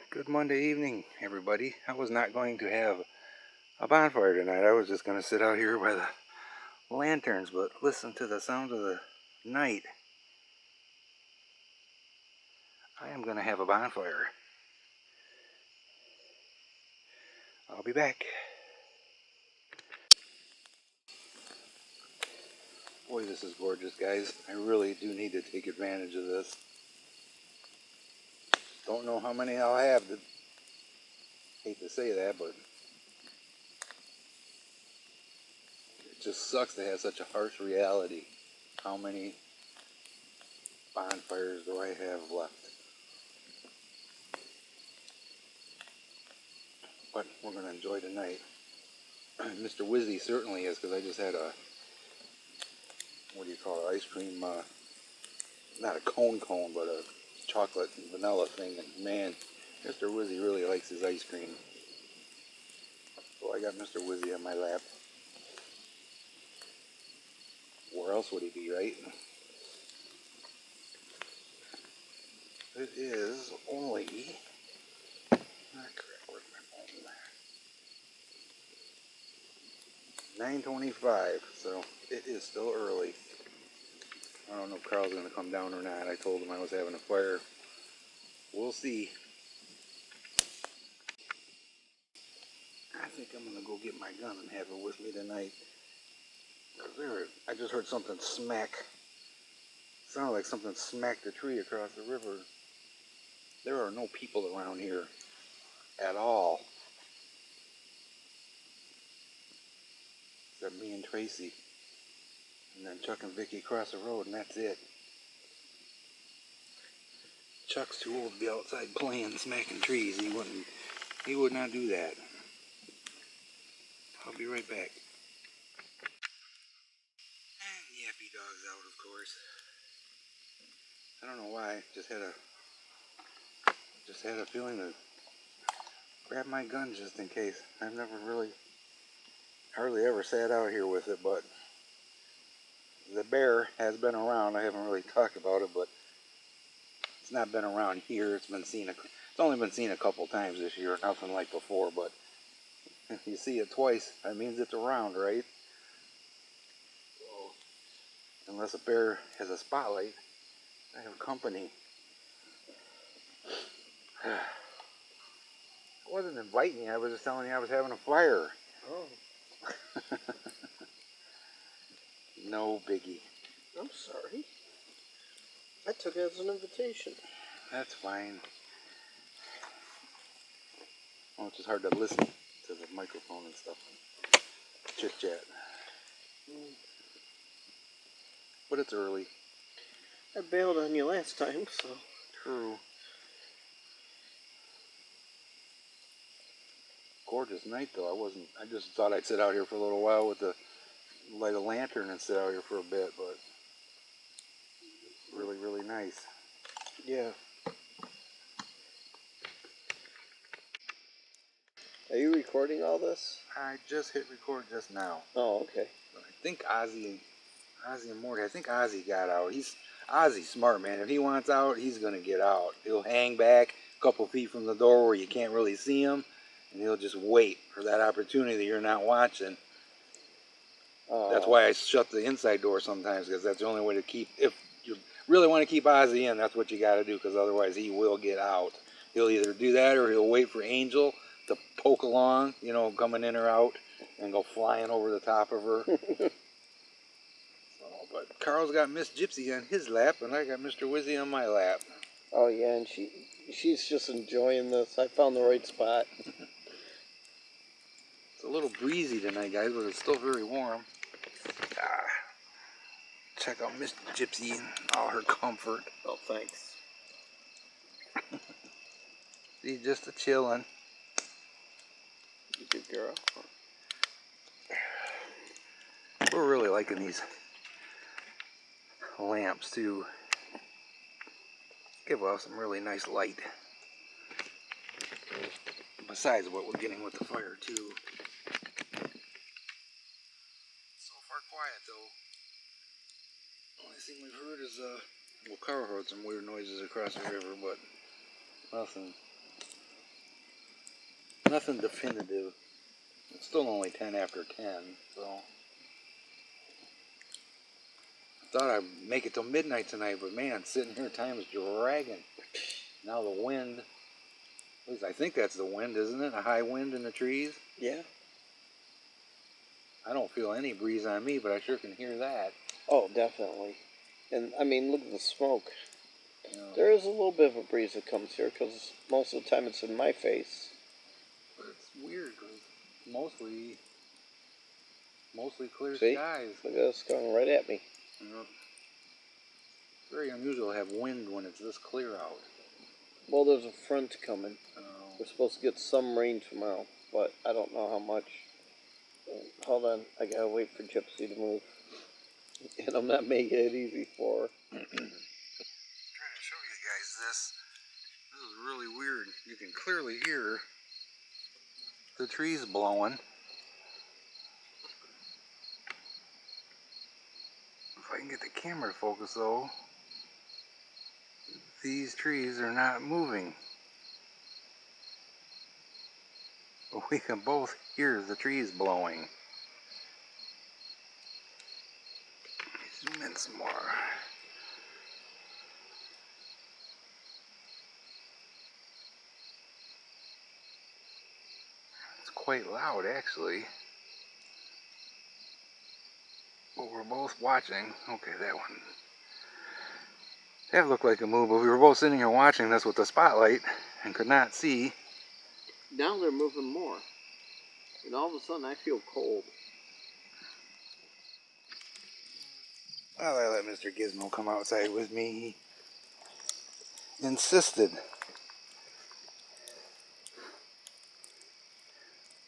Good Monday evening, everybody. I was not going to have a bonfire tonight. I was just going to sit out here by the lanterns, but listen to the sound of the night. I am going to have a bonfire. I'll be back. Boy, this is gorgeous, guys. I really do need to take advantage of this. Don't know how many I'll have. Hate to say that, but it just sucks to have such a harsh reality. How many bonfires do I have left? But we're going to enjoy tonight. Mr. Wizzy certainly is, because I just had a, what do you call it, ice cream, not a cone, but a chocolate and vanilla thing, and man, Mr. Wizzy really likes his ice cream. So I got Mr. Wizzy on my lap. Where else would he be, right? It is only, where's my phone? 9:25, so it is still early. I don't know if Karl's going to come down or not. I told him I was having a fire. We'll see. I think I'm going to go get my gun and have it with me tonight. I just heard something smack. It sounded like something smacked a tree across the river. There are no people around here at all. Except me and Tracy. And then Chuck and Vicky across the road, and that's it. Chuck's too old to be outside playing, smacking trees. He would not do that. I'll be right back. And Yappy Dog's out, of course. I don't know why, just had a feeling to grab my gun just in case. I've never hardly ever sat out here with it, but the bear has been around. I haven't really talked about it, but it's not been around here. It's only been seen a couple times this year, nothing like before, but if you see it twice, that means it's around, right? So, unless a bear has a spotlight, I have company. I wasn't inviting you, I was just telling you I was having a fire. Oh. No biggie. I'm sorry. I took it as an invitation. That's fine. Well, it's just hard to listen to the microphone and stuff. Chit chat. But it's early. I bailed on you last time, so. True. Gorgeous night though. I just thought I'd sit out here for a little while with the light a lantern and sit out here for a bit, but really, really nice. Yeah. Are you recording all this? I just hit record just now. Oh, okay. But I think Ozzy and Morty, I think Ozzy got out. Ozzy's smart, man. If he wants out, he's going to get out. He'll hang back a couple feet from the door where you can't really see him, and he'll just wait for that opportunity that you're not watching. That's why I shut the inside door sometimes, because that's the only way to keep, if you really want to keep Ozzy in, that's what you got to do, because otherwise he will get out. He'll either do that or he'll wait for Angel to poke along, coming in or out, and go flying over the top of her. But Karl's got Miss Gypsy on his lap, and I got Mr. Wizzy on my lap. Oh, yeah, and she's just enjoying this. I found the right spot. It's a little breezy tonight, guys, but it's still very warm. Check out Miss Gypsy and all her comfort. Oh, thanks. She's just a chillin'. You good girl. We're really liking these lamps too. Give off some really nice light. Besides what we're getting with the fire too. So far quiet though. Only thing we've heard is well, Karl heard some weird noises across the river, but nothing Nothing definitive. It's still only 10 after 10, so I thought I'd make it till midnight tonight, but man, sitting here, time is dragging. Now the wind, at least I think that's the wind, isn't it? A high wind in the trees? Yeah. I don't feel any breeze on me, but I sure can hear that. Oh, definitely. And I mean, look at the smoke. You know, There is a little bit of a breeze that comes here because most of the time it's in my face. but it's weird because mostly clear See? skies. Look at this going right at me. You know, it's very unusual to have wind when it's this clear out. Well, there's a front coming. Uh, We're supposed to get some rain tomorrow, but I don't know how much. Hold on, I gotta wait for Gypsy to move. And I'm not making it easy for her. trying to show you guys this. This is really weird. You can clearly hear the trees blowing. If I can get the camera to focus though, these trees are not moving. But we can both hear the trees blowing. Zoom in some more. It's quite loud actually. But we're both watching. Okay, that one. That looked like a move, but we were both sitting here watching this with the spotlight and could not see. Now they're moving more. And all of a sudden I feel cold. Well, I let Mr. Gizmo come outside with me. He insisted.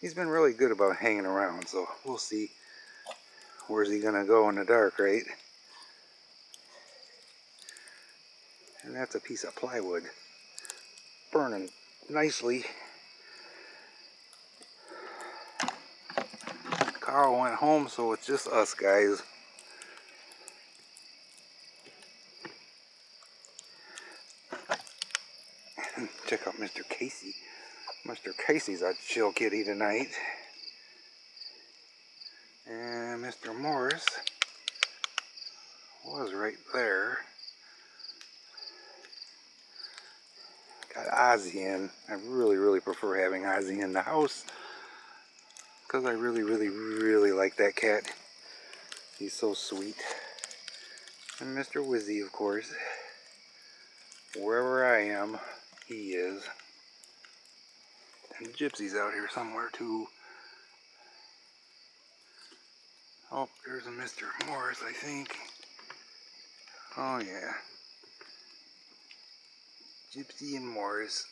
He's been really good about hanging around, so we'll see. Where's he gonna go in the dark, right? And that's a piece of plywood. Burning nicely. Karl went home, so it's just us guys. Check out Mr. Casey. Mr. Casey's a chill kitty tonight. And Mr. Morris was right there. Got Ozzy in. I really prefer having Ozzy in the house because I really like that cat. He's so sweet. And Mr. Wizzy, of course. Wherever I am, he is. And Gypsy's out here somewhere too. Oh, there's a Mr. Morris, I think. Oh yeah. Gypsy and Morris.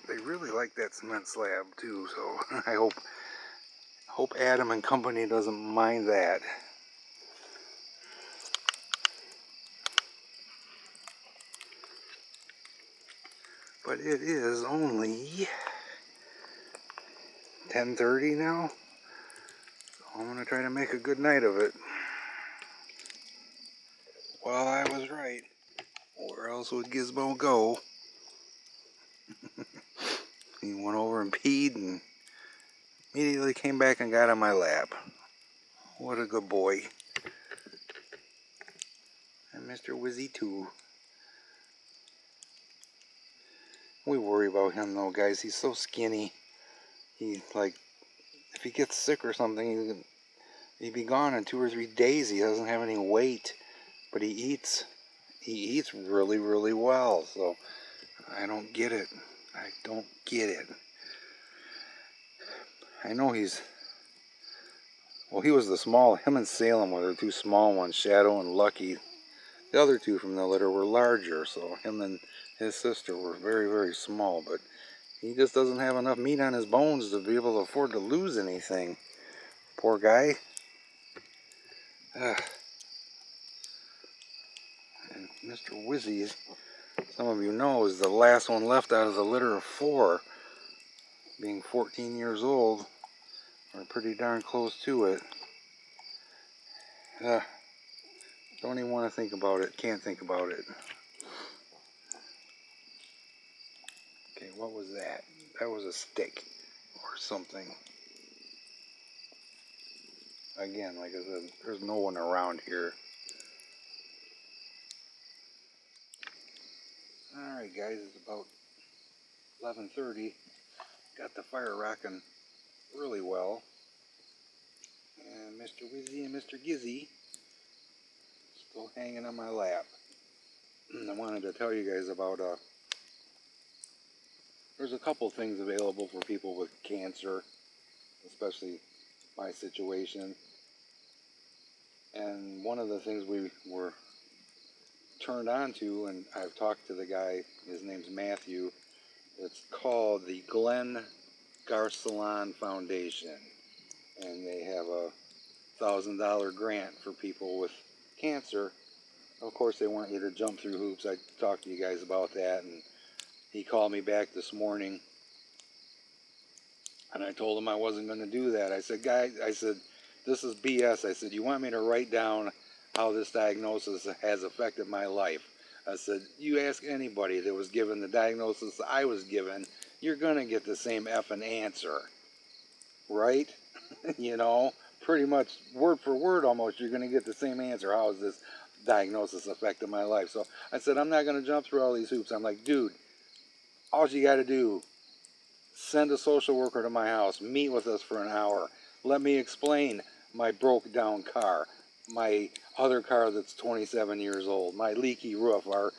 They really like that cement slab too, so I hope Adam and company doesn't mind that. But it is only 10:30 now. So I'm gonna try to make a good night of it. Well, I was right. Where else would Gizmo go? He went over and peed and immediately came back and got on my lap. What a good boy. And Mr. Wizzy too. We worry about him though, guys. He's so skinny. He's like, if he gets sick or something, he'd be gone in 2 or 3 days. He doesn't have any weight, but he eats really well. So I don't get it. I don't get it. I know well, he was the small, him and Salem were the 2 small ones, Shadow and Lucky. The other 2 from the litter were larger, so him and his sister were very small, but he just doesn't have enough meat on his bones to be able to afford to lose anything. Poor guy. Ugh. And Mr. Wizzy, some of you know, is the last one left out of the litter of 4. Being 14 years old, we're pretty darn close to it. Don't even want to think about it. Can't think about it. What was that? That was a stick or something. Again, like I said, there's no one around here. Alright guys, it's about 11:30. Got the fire rocking really well. And Mr. Wizzy and Mr. Gizzy still hanging on my lap. I wanted to tell you guys about there's a couple things available for people with cancer, especially my situation. And one of the things we were turned on to, and I've talked to the guy, his name's Matthew, it's called the Glenn Garcelon Foundation. And they have a $1,000 grant for people with cancer. Of course, they want you to jump through hoops. I talked to you guys about that, and he called me back this morning, and I told him I wasn't going to do that. I said, guy, I said, this is BS. I said, you want me to write down how this diagnosis has affected my life? I said, you ask anybody that was given the diagnosis I was given, you're going to get the same effing answer, right? You know, pretty much word for word almost, you're going to get the same answer. How has this diagnosis affected my life? So I said, I'm not going to jump through all these hoops. I'm like, dude, all you got to do, send a social worker to my house, meet with us for an hour, let me explain my broke down car, my other car that's 27 years old, my leaky roof, our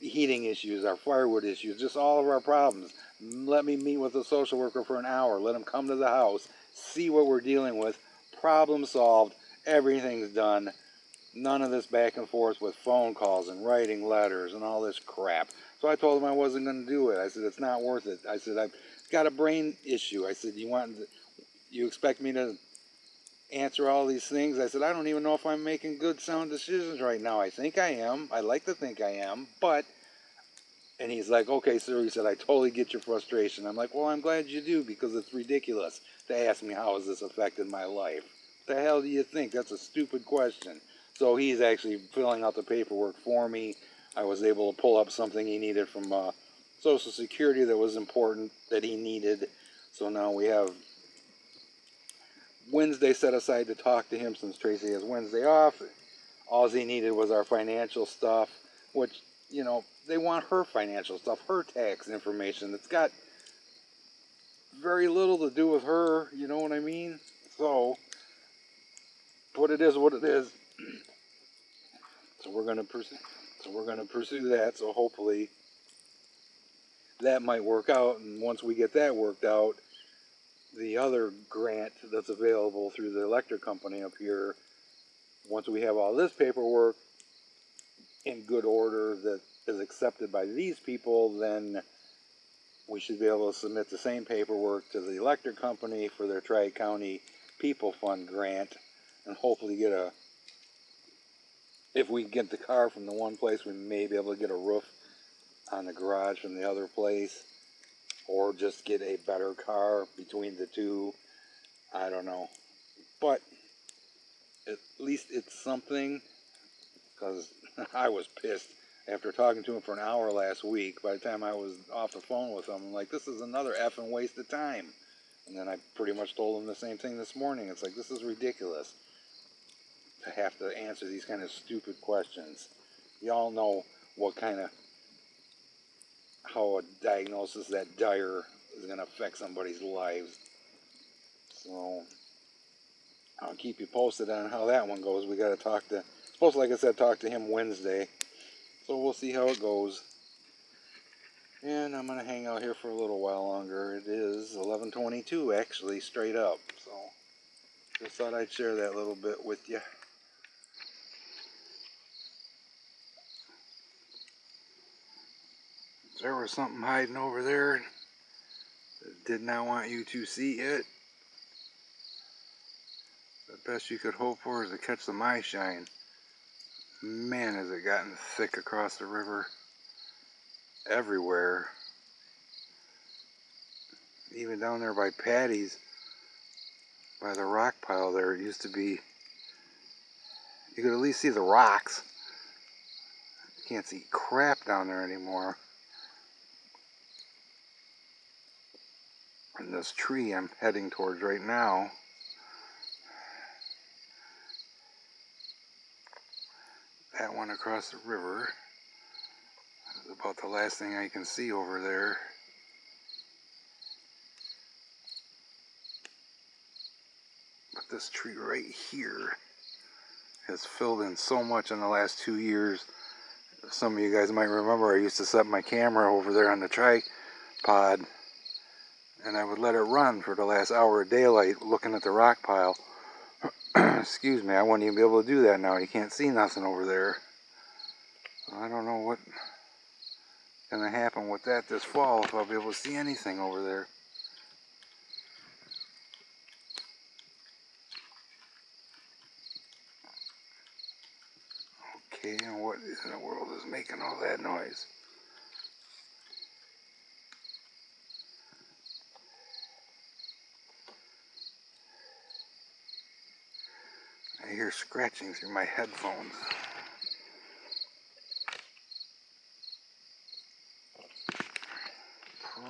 heating issues, our firewood issues, just all of our problems. Let me meet with a social worker for an hour, let them come to the house, see what we're dealing with, problem solved, everything's done. None of this back and forth with phone calls and writing letters and all this crap. So I told him I wasn't going to do it. I said, it's not worth it. I said, I've got a brain issue. I said, you expect me to answer all these things? I said, I don't even know if I'm making good sound decisions right now. I think I am. I like to think I am, but... And he's like, okay, sir. He said, I totally get your frustration. I'm like, well, I'm glad you do, because it's ridiculous to ask me how has this affected my life. What the hell do you think? That's a stupid question. So he's actually filling out the paperwork for me. I was able to pull up something he needed from Social Security that was important that he needed. So now we have Wednesday set aside to talk to him since Tracy has Wednesday off. All he needed was our financial stuff, which, you know, they want her financial stuff, her tax information. It's got very little to do with her, you know what I mean? So, what it is, what it is. So we're gonna pursue. So we're gonna pursue that. So hopefully that might work out. And once we get that worked out, the other grant that's available through the electric company up here, once we have all this paperwork in good order that is accepted by these people, then we should be able to submit the same paperwork to the electric company for their Tri-County People Fund grant, and hopefully get a, if we get the car from the one place, we may be able to get a roof on the garage from the other place, or just get a better car between the two. I don't know, but at least it's something, because I was pissed after talking to him for an hour last week. By the time I was off the phone with him, I'm like, this is another effing waste of time. And then I pretty much told him the same thing this morning. It's like, this is ridiculous to have to answer these kind of stupid questions. Y'all know what kind of, how a diagnosis that dire is going to affect somebody's lives. So I'll keep you posted on how that one goes. We got to talk to, supposed, like I said, talk to him Wednesday. So we'll see how it goes. And I'm going to hang out here for a little while longer. It is 11:22 actually, straight up. So just thought I'd share that little bit with you. There was something hiding over there that did not want you to see it. The best you could hope for is to catch some eye shine. Man, has it gotten thick across the river. Everywhere. Even down there by Patty's, by the rock pile there, it used to be, you could at least see the rocks. You can't see crap down there anymore. And this tree I'm heading towards right now, that one across the river, is about the last thing I can see over there. But this tree right here has filled in so much in the last 2 years. Some of you guys might remember I used to set my camera over there on the tripod, and I would let it run for the last hour of daylight looking at the rock pile. Excuse me, I wouldn't even be able to do that now. You can't see nothing over there. I don't know what's going to happen with that this fall, if I'll be able to see anything over there. Okay, and what in the world is making all that noise? I hear scratching through my headphones.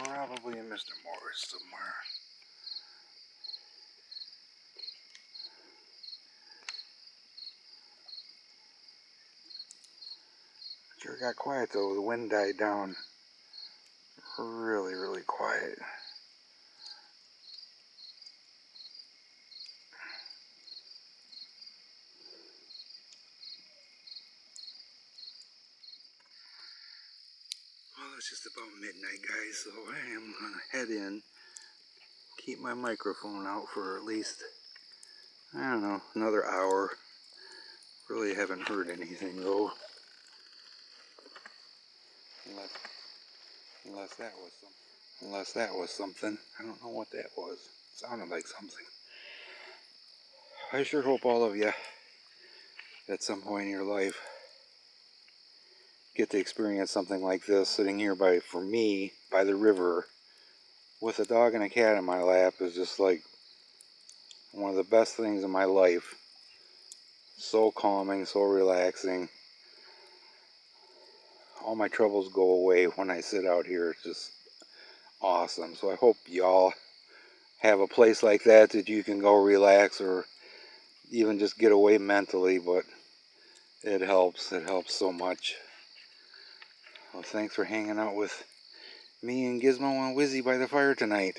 Probably a Mr. Morris somewhere. Sure got quiet though. The wind died down. Really, really quiet. Well, it's just about midnight, guys, so I am going to head in, keep my microphone out for at least, I don't know, another hour. Really haven't heard anything though. Unless that was something. I don't know what that was. It sounded like something. I sure hope all of you at some point in your life get to experience something like this, sitting here for me, by the river, with a dog and a cat in my lap is just like one of the best things in my life. So calming, so relaxing. All my troubles go away when I sit out here. It's just awesome. So I hope y'all have a place like that you can go relax or even just get away mentally, but it helps so much. Well, thanks for hanging out with me and Gizmo and Wizzy by the fire tonight.